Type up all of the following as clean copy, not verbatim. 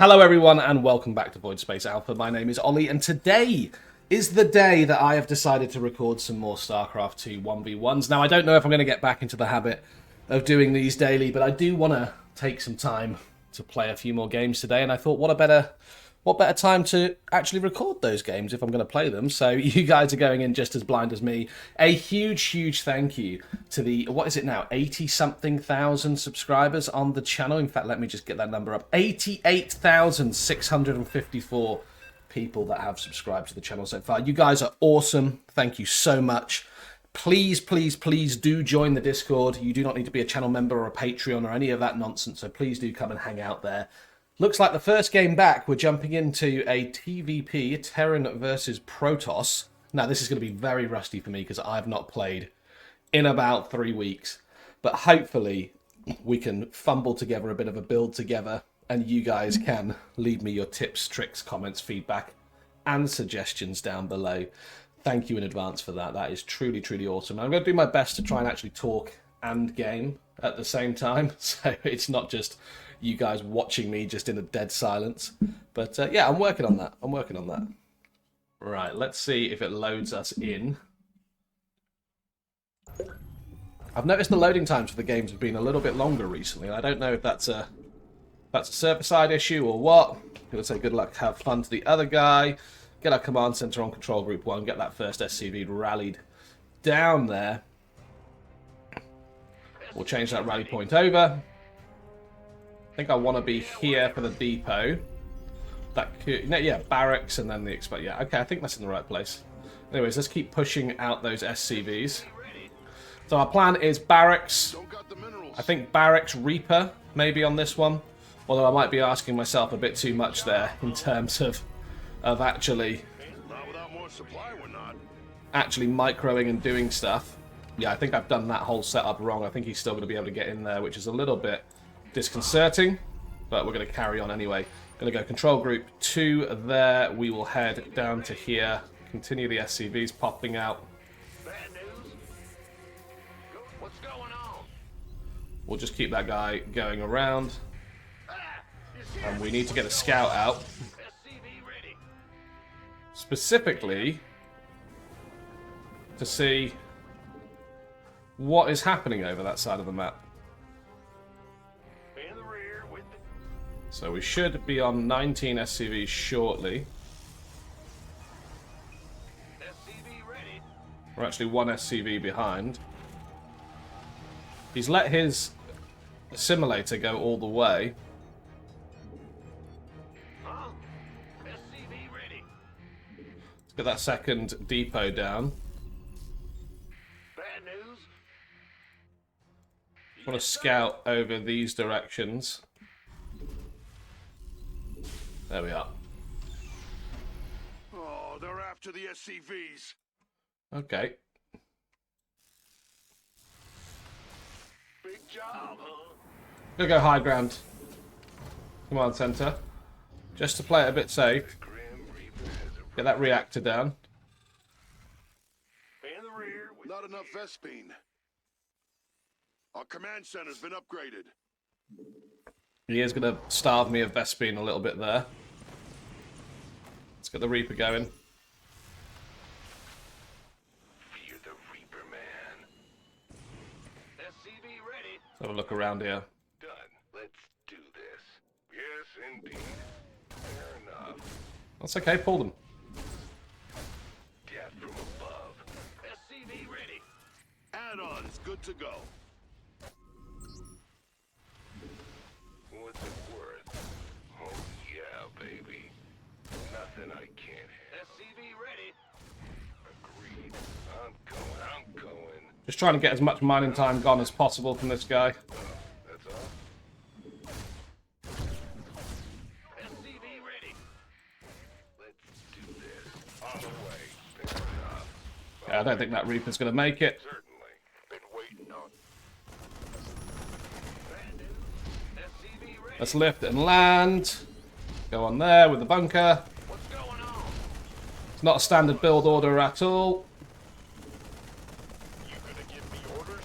Hello everyone and welcome back to Voidspace Alpha. My name is Ollie and today is the day that I have decided to record some more StarCraft 2 1v1s. Now I don't know if I'm going to get back into the habit of doing these daily, but I do want to take some time to play a few more games today, and I thought what better time to actually record those games if I'm going to play them. So you guys are going in just as blind as me. A huge thank you to the, what is it now, 80-something thousand subscribers on the channel. In fact, let me just get that number up. 88,654 people that have subscribed to the channel so far. You guys are awesome. Thank you so much. Please do join the Discord. You do not need to be a channel member or a Patreon or any of that nonsense, so please do come and hang out there. Looks like the first game back, we're jumping into a TvP, Terran versus Protoss. Now, this is going to be very rusty for me because I've not played in about 3 weeks. But hopefully, we can fumble together a bit of a build together, and you guys can leave me your tips, tricks, comments, feedback, and suggestions down below. Thank you in advance for that. That is truly awesome. I'm going to do my best to try and actually talk and game at the same time, so it's not just you guys watching me just in a dead silence. But yeah, I'm working on that. Right, let's see if it loads us in. I've noticed the loading times for the games have been a little bit longer recently. I don't know if that's a server-side issue or what. Let's say good luck, have fun to the other guy. Get our command center on control group 1. Get that first SCV rallied down there. We'll change that rally point over. I think I want to be here for the depot. That could, yeah, barracks and then the expect. Yeah, okay, I think that's in the right place. Anyways, let's keep pushing out those SCVs. So our plan is barracks. I think barracks Reaper maybe on this one. Although I might be asking myself a bit too much there in terms of actually microing and doing stuff. Yeah, I think I've done that whole setup wrong. I think he's still going to be able to get in there, which is a little bit disconcerting, but we're going to carry on anyway. Going to go control group 2 there. We will head down to here, continue the SCVs popping out. We'll just keep that guy going around, and we need to get a scout out specifically to see what is happening over that side of the map. So we should be on 19 SCVs shortly. We're actually 1 SCV behind. He's let his assimilator go all the way. Let's get that second depot down. I want to scout over these directions. There we are. Oh, they're after the SCVs. Okay. Big job, huh? Gonna go high ground. Command center. Just to play it a bit safe. Get that reactor down. In the rear. Not enough Vespine. Our command center's been upgraded. He is going to starve me of Vespine a little bit there. Let's get the Reaper going. Fear the Reaper, man. SCV ready. Let's have a look around here. Done. Let's do this. Yes, indeed. Fair enough. That's okay, pull them. Death from above. SCV ready. Add-ons good to go. What's it worth? Oh yeah, baby. Nothing I can't handle. SCV ready. Agreed. I'm going. Just trying to get as much mining time gone as possible from this guy. That's all. SCV ready. Let's do this. On the way. Fair enough. Yeah, I don't think that Reaper's going to make it. Certainly. Been waiting on. Let's lift and land. Go on there with the bunker. What's going on? It's not a standard build order at all. You gonna give me orders?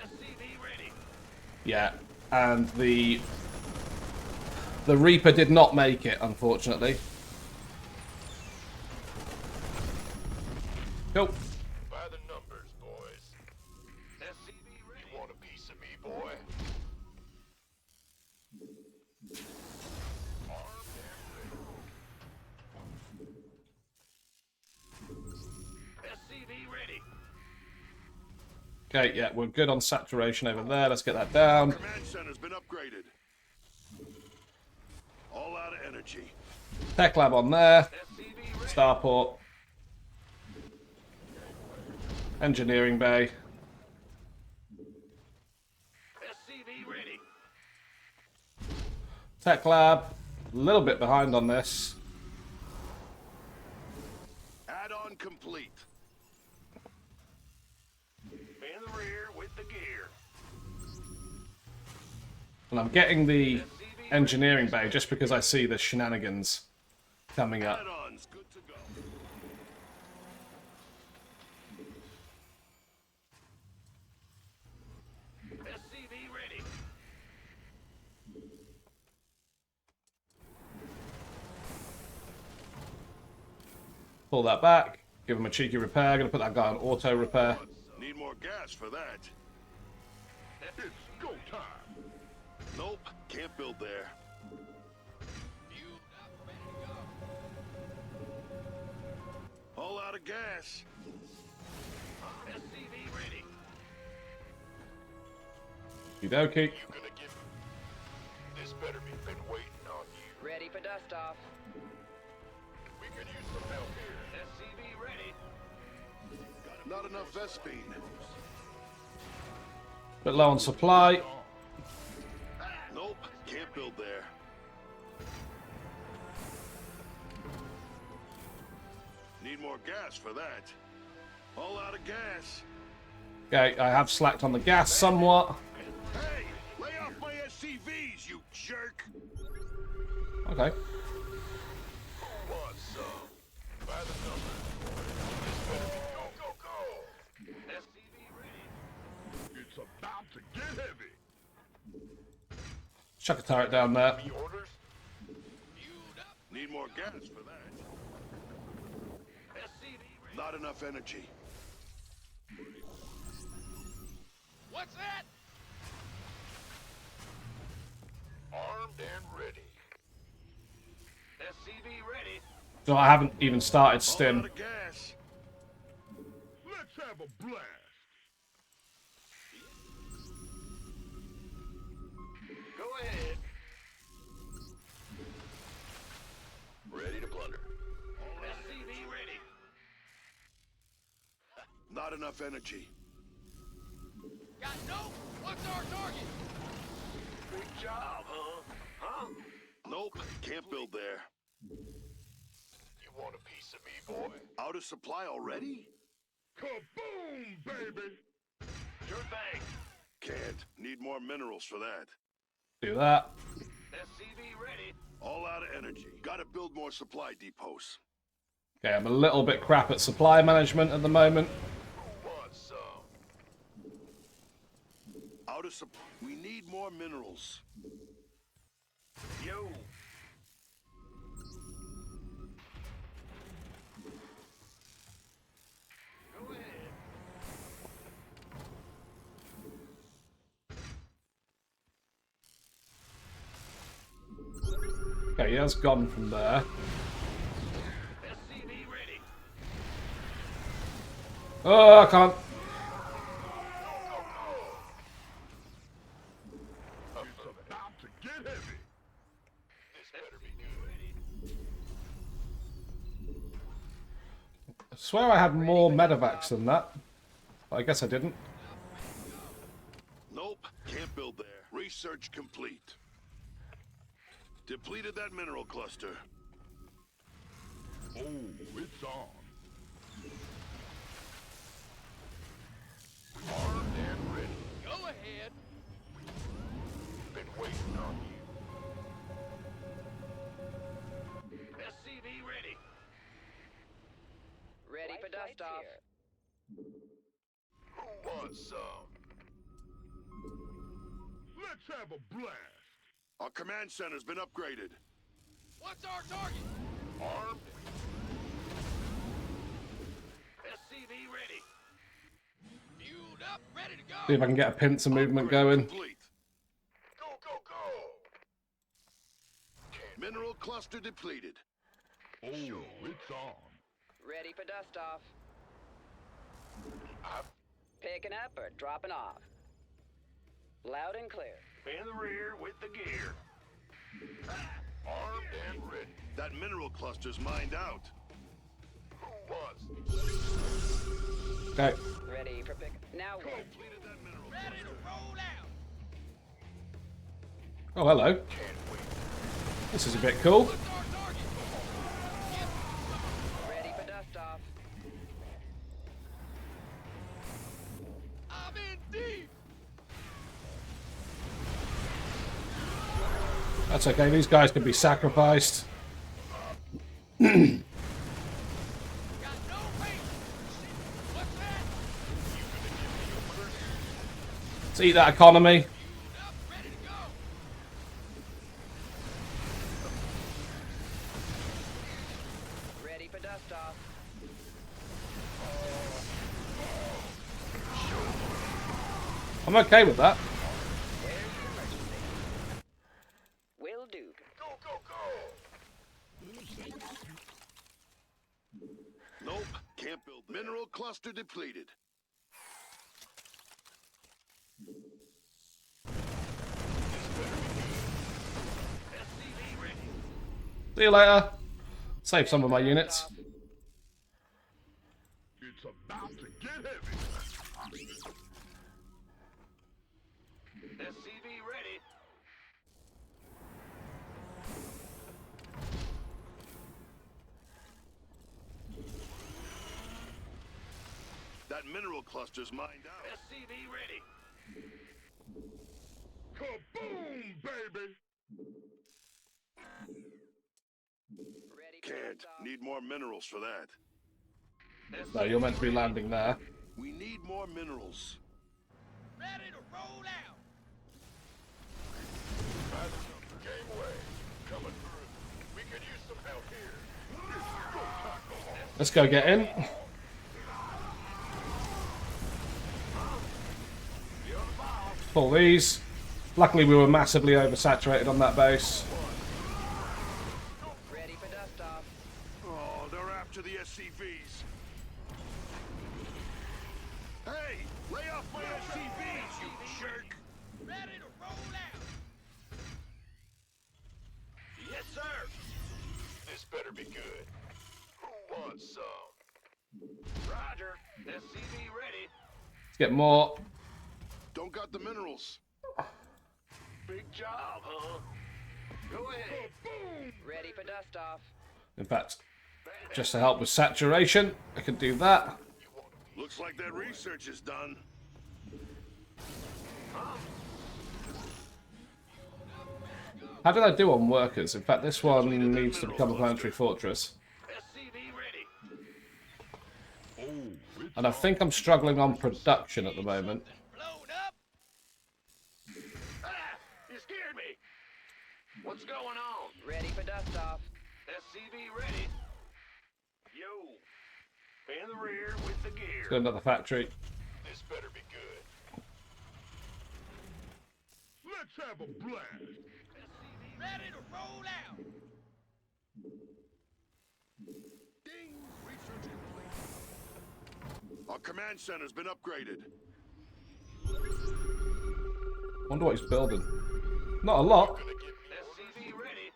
SCV ready. Yeah, and the The Reaper did not make it, unfortunately. Go. By the numbers, boys. SCV ready. You want a piece of me, boy? Armed and ready. SCV ready. Okay, yeah, we're good on saturation over there. Let's get that down. Command center's been upgraded. All out of energy. Tech lab on there. SCV ready. Starport. Engineering bay. SCV ready. Tech lab. A little bit behind on this. Add-on complete. In the rear with the gear. And I'm getting the engineering bay just because I see the shenanigans coming up. Add-ons good to go. SCV ready. Pull that back. Give him a cheeky repair. Gonna put that guy on auto repair. Need more gas for that. It's go time. Nope, can't build there. All out of gas. SCV ready. Okie You gonna give this better be been waiting on you. Ready for dust off. We could use some help here. SCV ready. Not enough Vespine. Bit low on supply. Nope, can't build there. Need more gas for that. All out of gas. Okay, I have slacked on the gas somewhat. Hey, lay off my SCVs, you jerk. Okay. What's up? By the numbers. This better be go, go, go. SCV ready. It's about to get heavy. Chuck a turret down there. The orders? Need more gas for that. SCV ready. Not enough energy. What's that? Armed and ready. SCV ready. So I haven't even started All out stim. of gas. Let's have a blast. Go ahead. Ready to plunder. SCV ready. Not enough energy. Got no? What's our target? Big job, huh? Huh? Nope, can't build there. You want a piece of me, boy? Out of supply already? Kaboom, baby! Sure thing. Can't. Need more minerals for that. Do that. SCV ready. All out of energy. Gotta build more supply depots. Okay, I'm a little bit crap at supply management at the moment. Who wants some? Out of supply. We need more minerals. Yo. Go ahead. Okay, he has gone from there. SCV ready. Oh, I can't. It's about to get heavy. This better be good. I swear I had more medevacs than that. But I guess I didn't. Nope, can't build there. Research complete. Depleted that mineral cluster. Oh, it's on. Armed and ready. Go ahead. Been waiting on you. SCV ready. Ready for dust off. Who wants some? Let's have a blast. Our command center's been upgraded. What's our target? Armed. SCV ready. Fueled up, ready to go. See if I can get a pincer movement going. Complete. Go, go, go. Mineral cluster depleted. Oh, it's on. Ready for dust off. Picking up or dropping off. Loud and clear. In the rear with the gear. Armed and ready. That mineral cluster's mined out. Who was? Okay. Ready for pick. Now what? Completed that mineral Ready to roll out. Oh, hello. Can't wait. This is a bit cool. What's our target? Ready for dust off. I'm in deep. That's okay. These guys can be sacrificed. Got no range. What's that? Let's eat that economy. Fueled up, ready to go. Ready for dust off. I'm okay with that. Where's your emergency? Will do. Go, go, go. Nope, can't build. Mineral cluster depleted. SCV ready. See you later. Save some of my units. It's about to get heavy. SCV ready. That mineral cluster's mined out. SCV ready. Kaboom, baby. Ready for Can't. dust off. Need more minerals for that. No, you're meant to be landing there. We need more minerals. Ready to roll out. Gangway coming through. We could use some help here. Let's go get in. Pull these. Luckily, we were massively oversaturated on that base. Ready for dust off. Oh, they're after the SCVs. Hey, lay off my SCVs, you jerk! Ready to roll out. Yes, sir. This better be good. Who wants some? Roger. SCV ready. Let's get more. Don't got the minerals. Big job, huh? Go ahead. Boom. Ready for dust off. In fact, just to help with saturation, I can do that. Looks like that research is done. How did I do on workers? In fact, this one needs to become a planetary fortress. SCV ready. And I think I'm struggling on production at the moment. Blown up. Ah, you scared me. What's going on? Ready for dust off. SCV ready. Yo. In the rear with the gear. Let's go another factory. This better be good. Let's have a blast. SCV ready to roll out. Ding! Research complete. Our command center's been upgraded. Wonder what he's building. Not a lot. SCV ready.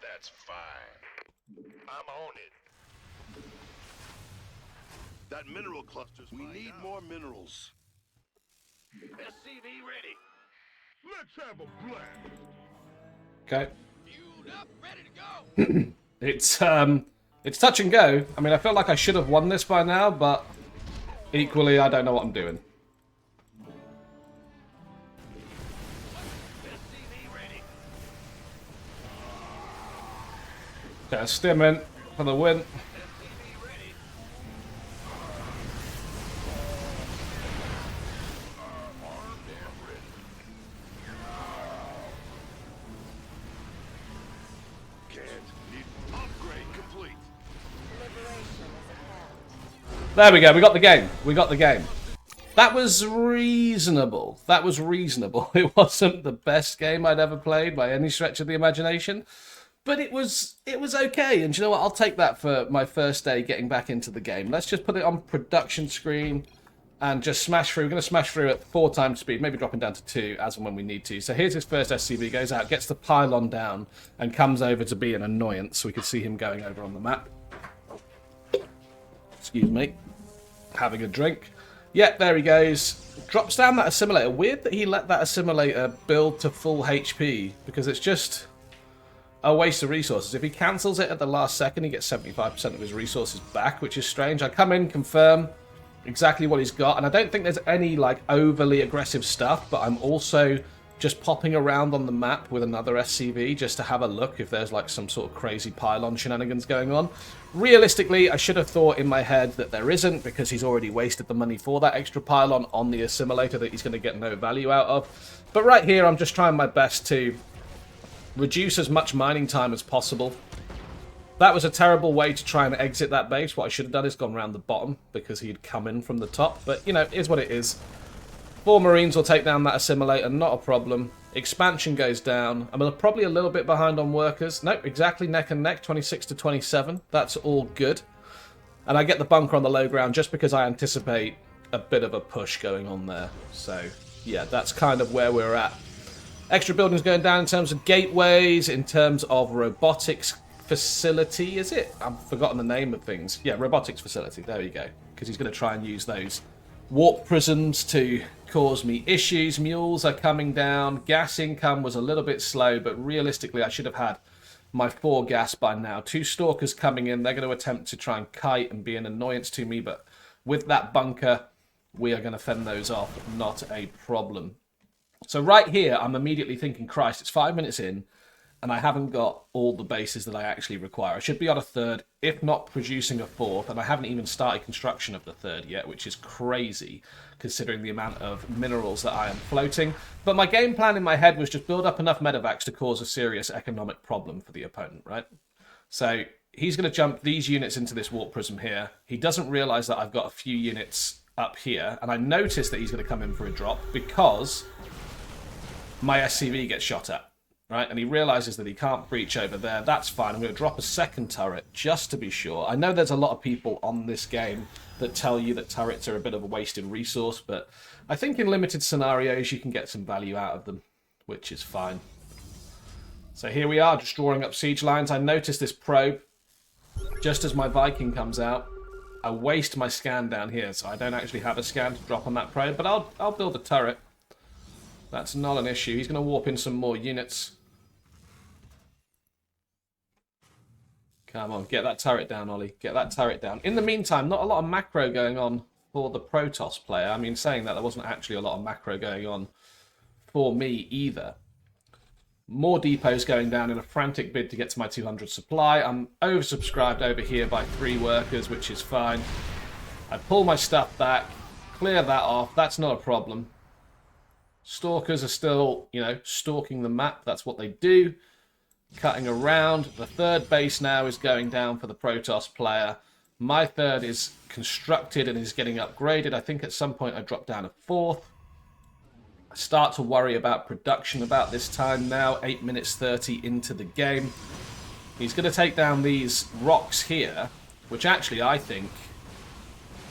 That's fine. I'm on it. That mineral cluster's We need more minerals. SCV ready. Let's have a blast. Okay. Fueled up, ready to go. It's touch and go. I mean, I feel like I should have won this by now, but equally, I don't know what I'm doing. SCV ready. Okay, Stimmin for the win. SCV ready. Armed and ready. Need upgrade complete. There we go. We got the game. We got the game. That was reasonable. That was reasonable. It wasn't the best game I'd ever played by any stretch of the imagination, but it was okay. And you know what? I'll take that for my first day getting back into the game. Let's just put it on production screen and just smash through. We're going to smash through at 4 times speed, maybe dropping down to 2 as and when we need to. So here's his first SCV, goes out, gets the pylon down, and comes over to be an annoyance. So we can see him going over on the map. Excuse me. Having a drink. Yeah, there he goes. Drops down that assimilator. Weird that he let that assimilator build to full HP, because it's just a waste of resources. If he cancels it at the last second, he gets 75% of his resources back, which is strange. I come in, confirm exactly what he's got, and I don't think there's any like overly aggressive stuff, but I'm also just popping around on the map with another SCV just to have a look if there's like some sort of crazy pylon shenanigans going on. Realistically, I should have thought in my head that there isn't, because he's already wasted the money for that extra pylon on the assimilator that he's going to get no value out of. But right here, I'm just trying my best to reduce as much mining time as possible. That was a terrible way to try and exit that base. What I should have done is gone around the bottom, because he'd come in from the top. But, you know, it is what it is. 4 Marines will take down that assimilator, not a problem. Expansion goes down. I'm probably a little bit behind on workers. Nope, exactly neck and neck, 26 to 27. That's all good. And I get the bunker on the low ground just because I anticipate a bit of a push going on there. So, yeah, that's kind of where we're at. Extra buildings going down in terms of gateways, in terms of robotics facility, is it? I've forgotten the name of things. Yeah, robotics facility, there you go. Because he's going to try and use those warp prisms to cause me issues. Mules are coming down. Gas income was a little bit slow, but realistically I should have had my 4 gas by now. 2 stalkers coming in. They're going to attempt to try and kite and be an annoyance to me, but with that bunker, we are going to fend those off. Not a problem. So right here, I'm immediately thinking, Christ, it's 5 minutes in, and I haven't got all the bases that I actually require. I should be on a 3rd, if not producing a 4th, and I haven't even started construction of the 3rd yet, which is crazy, considering the amount of minerals that I am floating. But my game plan in my head was just build up enough medevacs to cause a serious economic problem for the opponent, right? So he's going to jump these units into this warp prism here. He doesn't realise that I've got a few units up here, and I notice that he's going to come in for a drop because my SCV gets shot at. Right, and he realises that he can't breach over there. That's fine. I'm going to drop a 2nd turret just to be sure. I know there's a lot of people on this game that tell you that turrets are a bit of a wasted resource, but I think in limited scenarios you can get some value out of them, which is fine. So here we are, just drawing up siege lines. I notice this probe just as my Viking comes out. I waste my scan down here, so I don't actually have a scan to drop on that probe, but I'll build a turret. That's not an issue. He's going to warp in some more units. Come on, get that turret down, Ollie. Get that turret down. In the meantime, not a lot of macro going on for the Protoss player. I mean, saying that, there wasn't actually a lot of macro going on for me either. More depots going down in a frantic bid to get to my 200 supply. I'm oversubscribed over here by 3 workers, which is fine. I pull my stuff back, clear that off. That's not a problem. Stalkers are still, you know, stalking the map. That's what they do. Cutting around. The 3rd base now is going down for the Protoss player. My 3rd is constructed and is getting upgraded. I think at some point I drop down a 4th. I start to worry about production about this time now. 8 minutes 30 into the game. He's going to take down these rocks here, which actually I think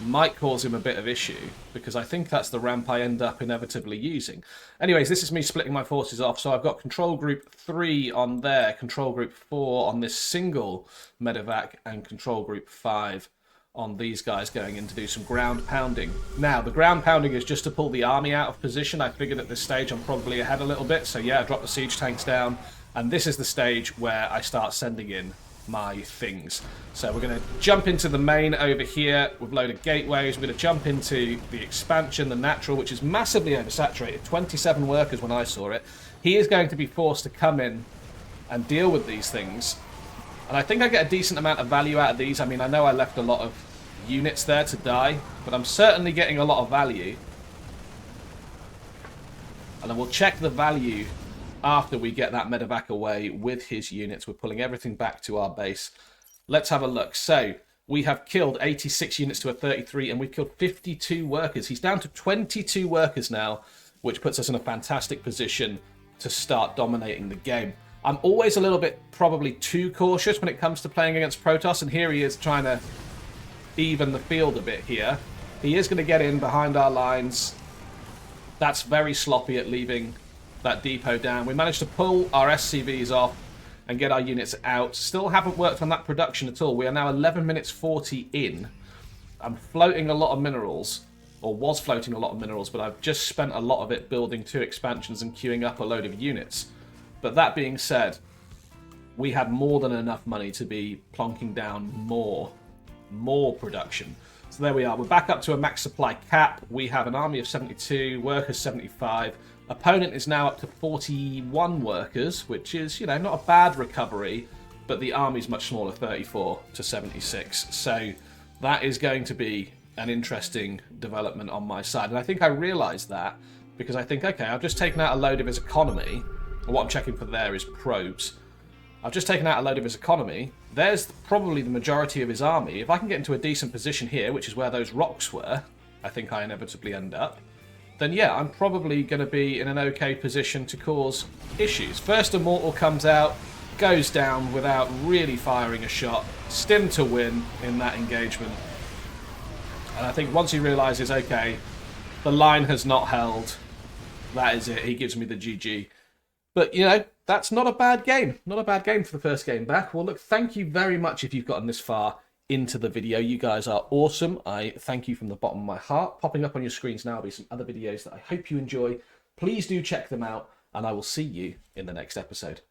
might cause him a bit of issue, because I think that's the ramp I end up inevitably using. Anyways, this is me splitting my forces off. So I've got control group 3 on there, control group 4 on this single medevac, and control group 5 on these guys going in to do some ground pounding. Now, the ground pounding is just to pull the army out of position. I figured at this stage I'm probably ahead a little bit. So yeah, I drop the siege tanks down, and this is the stage where I start sending in my things. So we're going to jump into the main over here with a load of gateways. We're going to jump into the expansion, the natural, which is massively oversaturated. 27 workers when I saw it. He is going to be forced to come in and deal with these things. And I think I get a decent amount of value out of these. I mean, I know I left a lot of units there to die, but I'm certainly getting a lot of value. And I will check the value after we get that medevac away with his units. We're pulling everything back to our base. Let's have a look. So we have killed 86 units to a 33, and we've killed 52 workers. He's down to 22 workers now, which puts us in a fantastic position to start dominating the game. I'm always a little bit probably too cautious when it comes to playing against Protoss, and here he is trying to even the field a bit here. He is going to get in behind our lines. That's very sloppy at leaving that depot down. We managed to pull our SCVs off and get our units out. Still haven't worked on that production at all. We are now 11 minutes 40 in. I'm floating a lot of minerals, or was floating a lot of minerals, but I've just spent a lot of it building 2 expansions and queuing up a load of units. But that being said, we had more than enough money to be plonking down more production. So there we are. We're back up to a max supply cap. We have an army of 72, workers 75. Opponent is now up to 41 workers, which is, you know, not a bad recovery, but the army's much smaller, 34 to 76. So that is going to be an interesting development on my side. And I think I realised that because I think, okay, I've just taken out a load of his economy. And what I'm checking for there is probes. I've just taken out a load of his economy. There's probably the majority of his army. If I can get into a decent position here, which is where those rocks were, I think I inevitably end up, then yeah, I'm probably going to be in an okay position to cause issues. First Immortal comes out, goes down without really firing a shot. Stim to win in that engagement. And I think once he realises, okay, the line has not held, that is it. He gives me the GG. But, you know, that's not a bad game. Not a bad game for the first game back. Well, look, thank you very much if you've gotten this far into the video. You guys are awesome. I thank you from the bottom of my heart. Popping up on your screens now will be some other videos that I hope you enjoy. Please do check them out, and I will see you in the next episode.